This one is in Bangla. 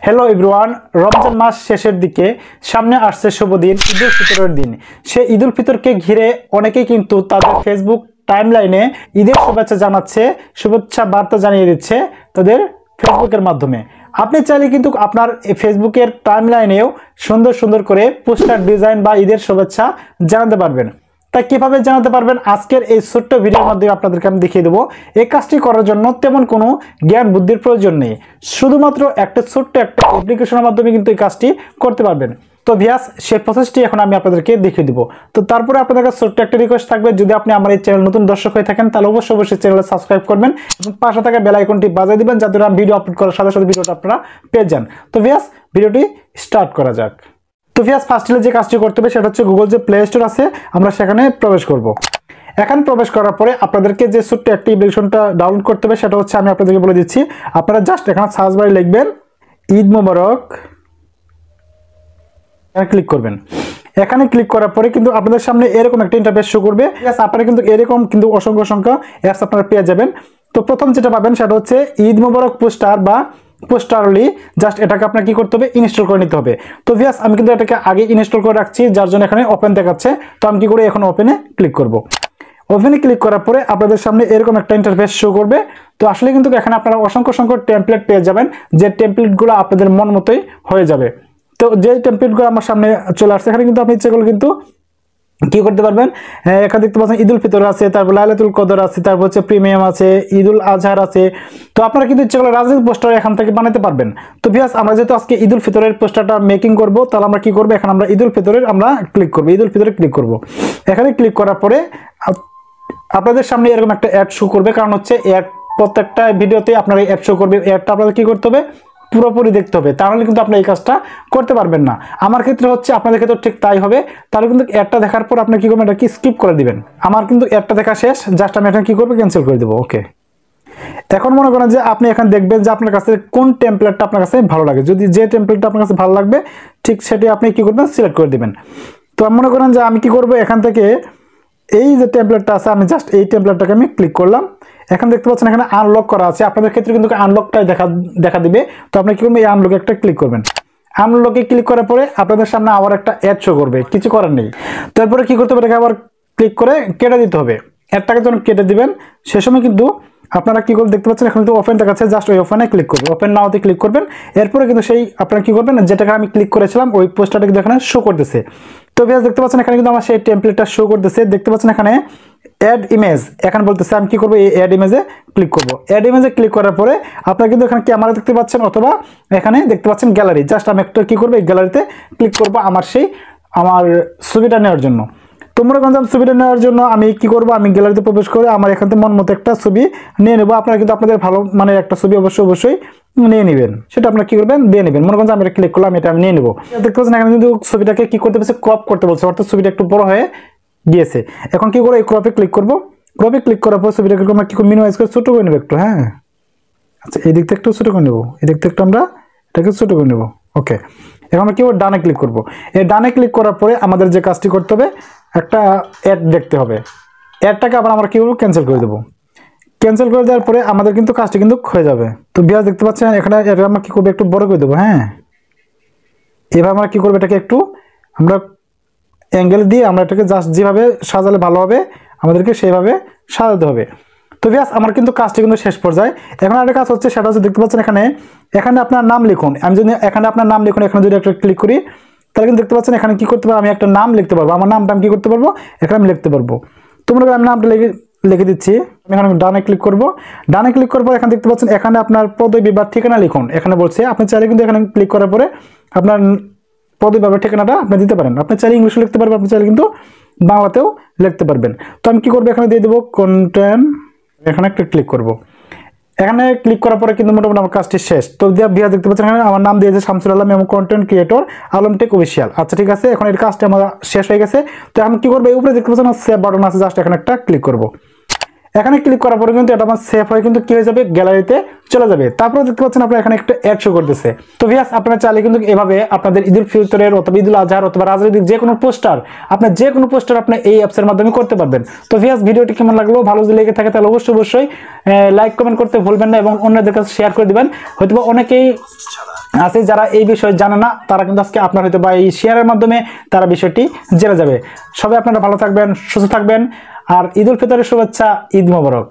হ্যালো এভরিওয়ান, রমজান মাস শেষের দিকে সামনে আসছে শুভ দিন ঈদুল ফিতরের দিন। সেই ঈদুল ফিতরকে ঘিরে অনেকেই কিন্তু তাদের ফেসবুক টাইমলাইনে ঈদের শুভেচ্ছা জানাচ্ছে, শুভেচ্ছা বার্তা জানিয়ে দিচ্ছে তাদের ফেসবুকের মাধ্যমে। আপনি চাইলে কিন্তু আপনার ফেসবুকের টাইমলাইনেও সুন্দর সুন্দর করে পোস্টার ডিজাইন বা ঈদের শুভেচ্ছা জানাতে পারবেন। তা কিভাবে জানাতে পারবেন আজকের এই ছোট্ট ভিডিওর মাধ্যমে আপনাদেরকে আমি দেখিয়ে দেবো। এই কাজটি করার জন্য তেমন কোনো জ্ঞান বুদ্ধির প্রয়োজন নেই, শুধুমাত্র একটা ছোট্ট একটা অ্যাপ্লিকেশনের মাধ্যমে কিন্তু এই কাজটি করতে পারবেন। তো ভিউয়ার্স, সেই প্রসেসটি এখন আমি আপনাদেরকে দেখিয়ে দেবো। তো তারপরে আপনাদের কাছে ছোট্ট একটা রিকোয়েস্ট থাকবে, যদি আপনি আমার এই চ্যানেল নতুন দর্শক হয়ে থাকেন তাহলে অবশ্যই চ্যানেলে সাবস্ক্রাইব করবেন এবং পাশে থাকা বেল আইকনটি বাজিয়ে দিবেন, যাতে আমি ভিডিও আপলোড করার সাথে সাথে ভিডিওটা আপনারা পেয়ে যান। তো ভিউয়ার্স, ভিডিওটি স্টার্ট করা যাক। তো ভিউয়ার্স, ফার্স্টে যে কাজটি করতে হবে সেটা হচ্ছে গুগল যে প্লে স্টোর আছে আমরা সেখানে প্রবেশ করব। এখানে প্রবেশ করার পরে আপনাদেরকে যে ছোট্ট একটি অ্যাপ্লিকেশনটা ডাউনলোড করতে হবে সেটা হচ্ছে আমি আপনাদেরকে বলে দিচ্ছি। আপনারা জাস্ট এখানে সার্চ বারে লিখবেন ঈদ মোবারক, ক্লিক করবেন। এখানে ক্লিক করার পরে কিন্তু আপনাদের সামনে এরকম একটা ইন্টারফেস শো করবে। আপনারা কিন্তু এরকম কিন্তু অসংখ্য অ্যাপস আপনারা পেয়ে যাবেন। তো প্রথম যেটা পাবেন সেটা হচ্ছে ঈদ মোবারক পোস্টার বা পোস্টারলি। জাস্ট এটাকে আপনার কি করতে হবে, ইনস্টল করে নিতে হবে। তো ভিউয়ার্স, আমি কিন্তু এটাকে আগে ইনস্টল করে রাখছি, যার জন্য এখানে ওপেন দেখাচ্ছে। তো আমি কি করে এখন ওপেনে ক্লিক করব। ওপেনে ক্লিক করার পরে আপনাদের সামনে এরকম একটা ইন্টারফেস শো করবে। তো আসলে কিন্তু এখানে আপনারা অসংখ্য টেমপ্লেট পেয়ে যাবেন, যে টেমপ্লেটগুলো আপনাদের মন মতোই হয়ে যাবে। তো যে টেমপ্লেটগুলো আমার সামনে চলে আসছে, এখানে কিন্তু আপনি ইচ্ছেগুলো কিন্তু কি করতে পারবেন। এখানে দেখতে পাচ্ছেন ঈদুল ফিতর আছে, তারপর লাইলাতুল কদর আছে, তারপর হচ্ছে প্রিমিয়াম আছে, ঈদুল আজহার আছে। তো আপনারা কিন্তু ইচ্ছেগুলো রাজনৈতিক পোস্টার এখান থেকে বানাতে পারবেন। তো ভিউয়ার্স, আমরা যেহেতু আজকে ঈদুল ফিতরের পোস্টারটা মেকিং করব, তাহলে আমরা কি করব, এখানে আমরা ঈদুল ফিতরের আমরা ক্লিক করব, ঈদুল ফিতরে ক্লিক করব। এখানে ক্লিক করার পরে আপনাদের সামনে এরকম একটা অ্যাড শো করবে, কারণ হচ্ছে অ্যাড প্রত্যেকটা ভিডিওতে আপনার অ্যাড শো করবে। অ্যাডটা আপনাদের কি করতে হবে, পুরোপুরি দেখতে হবে, তাহলে কিন্তু আপনি এই কাজটা করতে পারবেন না। আমার ক্ষেত্রে হচ্ছে, আপনাদের ক্ষেত্রে ঠিক তাই হবে। তাহলে কিন্তু অ্যাডটা দেখার পর আপনি কি করবেন, এটা কি স্কিপ করে দিবেন। আমার কিন্তু অ্যাডটা দেখা শেষ, জাস্ট আমি এটা কি করবো, ক্যান্সেল করে দেবো। ওকে, এখন মনে করেন যে আপনি এখানে দেখবেন যে আপনার কাছে কোন টেমপ্লেটটা আপনার কাছে ভালো লাগে। যদি যে টেমপ্লেটটা আপনার কাছে ভালো লাগবে ঠিক সেটি আপনি কি করবেন, সিলেক্ট করে দিবেন। তো মনে করেন যে আমি কি করবো, এখান থেকে এই যে টেমপ্লেটটা আছে আমি জাস্ট এই টেমপ্লেটটাকে আমি ক্লিক করলাম। এখন দেখতে পাচ্ছেন এখানে আনলক করা আছে, আপনাদের ক্ষেত্রে কিন্তু আনলকটাই দেখা দিবে। তো আপনি কি করবেন, এই আনলকে একটা ক্লিক করবেন। আনলকে ক্লিক করার পরে আপনাদের সামনে আবার একটা অ্যাড শো করবে, কিছু করার নেই। তারপরে কি করতে হবে, এটাকে আবার ক্লিক করে কেটে দিতে হবে। অ্যাডটাকে যখন কেটে দিবেন সে সময় কিন্তু আপনারা কি করে দেখতে পাচ্ছেন এখানে কিন্তু ওপেন দেখাচ্ছে, জাস্ট ওই ওপেনে ক্লিক করবেন, ওপেন নাওতে ক্লিক করবেন। এরপরে কিন্তু সেই আপনারা কি করবেন, যেটাকে আমি ক্লিক করেছিলাম ওই পোস্টারটা কিন্তু এখানে শো করতেছে। তো ভিউয়ার্স, দেখতে পাচ্ছেন এখানে কিন্তু আমার সেই টেমপ্লেটটা শো করতেছে। দেখতে পাচ্ছেন এখানে অ্যাড ইমেজ, এখানে বলতেছে আমি কি করবো, এই অ্যাড ইমেজে ক্লিক করবো। অ্যাড ইমেজে ক্লিক করার পরে আপনারা কিন্তু এখানে ক্যামেরা দেখতে পাচ্ছেন, অথবা এখানে দেখতে পাচ্ছেন গ্যালারি। জাস্ট আমি একটা কি করবো, এই গ্যালারিতে ক্লিক করবো আমার ছবিটা নেওয়ার জন্য। তোমরা কিন্তু ছবিটা নেওয়ার জন্য আমি কি করবো, আমি গ্যালারিতে প্রবেশ করে আমার এখান থেকে মন মতো একটা ছবি নিয়ে নেবো। আপনারা কিন্তু আপনাদের ভালো মানে একটা ছবি অবশ্যই নিয়ে নেবেন, সেটা আপনারা কি করবেন, দিয়ে নেবেন। মনে করেন আমি এটা ক্লিক করলাম, এটা আমি নিয়ে নেবো। দেখতে পাচ্ছেন এখানে কিন্তু ছবিটাকে কি করতে বলছে, ক্রপ করতে বলছে, অর্থাৎ ছবিটা একটু বড় হয়ে গিয়েছে। এখন কি করে, এই ক্রপে ক্লিক করবো। ক্রপে ক্লিক করার পর ছবিটাকে আমরা কি করে মিনিমাইজ করে ছোট করে নেবো একটু। হ্যাঁ, আচ্ছা, এই দিকটা একটু ছোট করে নেবো, এই দিকটা একটু আমরা এটাকে ছোট করে নেবো। ওকে, এখন আমরা কি করবো, ডানে ক্লিক করবো। এই ডানে ক্লিক করার পরে আমাদের যে কাজটি করতে হবে, একটা অ্যাড দেখতে হবে। অ্যাডটাকে আবার আমরা কি করবো, ক্যান্সেল করে দেবো। ক্যান্সেল করে দেওয়ার পরে আমাদের কিন্তু কাজটি কিন্তু হয়ে যাবে। তো ভিউয়ার্স, দেখতে পাচ্ছেন এখানে এটা আমরা কি করবো, একটু বড় করে দেবো। হ্যাঁ, এভাবে আমরা কি করবো, এটাকে একটু আমরা অ্যাঙ্গেল দিয়ে আমরা এটাকে জাস্ট যেভাবে সাজালে ভালো হবে আমাদেরকে সেইভাবে সাজাতে হবে। তো ভিউয়ার্স, আমার কিন্তু কাজটি কিন্তু শেষ পর্যায়ে। এখন একটা কাজ হচ্ছে, সেটা হচ্ছে দেখতে পাচ্ছেন এখানে আপনার নাম লিখুন। আমি যদি এখানে আপনার নাম লিখুন, এখানে যদি একটা ক্লিক করি তাহলে কিন্তু দেখতে পাচ্ছেন এখানে কি করতে পারবো, আমি একটা নাম লিখতে পারবো। আমার নামটা আমি কি করতে পারবো, এখানে আমি লিখতে পারবো। তোমরা আমি নামটা লিখে দিচ্ছি। আমি এখানে ডানে ক্লিক করবো। ডানে ক্লিক করার পর এখানে দেখতে পাচ্ছেন এখানে আপনার পদবি বা ঠিকানা লিখুন। এখানে বলছে আপনি চাইলে কিন্তু এখানে ক্লিক করার পরে আপনার পদবি বা ঠিকানাটা আপনি দিতে পারেন। আপনি চাইলে ইংলিশে লিখতে পারবেন, আপনি চাইলে কিন্তু বাংলাতেও লিখতে পারবেন। তো আমি কি করবো, এখানে দিয়ে দেবো কন্টেন্ট, এখানে একটা ক্লিক করবো। এখানে ক্লিক করার পরে কিন্তু মোটামুটি আমার কাজটি শেষ। তো ভিউয়ার্স, দেখতে পাচ্ছেন এখানে আমার নাম দিয়েছে শামসুল আলম এবং content creator Alam take official. আচ্ছা, ঠিক আছে, এখন এর কাজটা আমার শেষ হয়ে গেছে। তো এখন কি করবো, এই উপরে দেখতে পাচ্ছেন সেভ বাটন আছে, জাস্ট এখানে একটা ক্লিক করবো। এখানে ক্লিক করার পরে কিন্তু এটা আমার সেভ হয়ে কিন্তু কি হয়ে যাবে, গ্যালারিতে চলে যাবে। তারপরে দেখতে পাচ্ছেন আপনারা এখানে একটা অ্যাড শো করতেছে। তো ভিউয়ার্স, আপনারা চাইলে কিন্তু এভাবে আপনাদের ঈদুল ফিতরের অথবা ঈদুল আজহার অথবা রাজনৈতিক যে কোনো পোস্টার আপনি এই অ্যাপসের মাধ্যমে করতে পারবেন। তো ভিউয়ার্স, ভিডিওটি কেমন লাগলো, ভালো যদি লেগে থাকে তাহলে অবশ্যই লাইক কমেন্ট করতে ভুলবেন না এবং অন্যদের কাছে শেয়ার করে দিবেন। হয়তো অনেকেই আছে যারা এই বিষয়ে জানে না, তারা কিন্তু আজকে আপনার হয়তো বা এই শেয়ারের মাধ্যমে তারা বিষয়টি জেনে যাবে। সবাই আপনারা ভালো থাকবেন, সুস্থ থাকবেন, আর ঈদ উল ফিতরের শুভেচ্ছা, ঈদ মোবারক।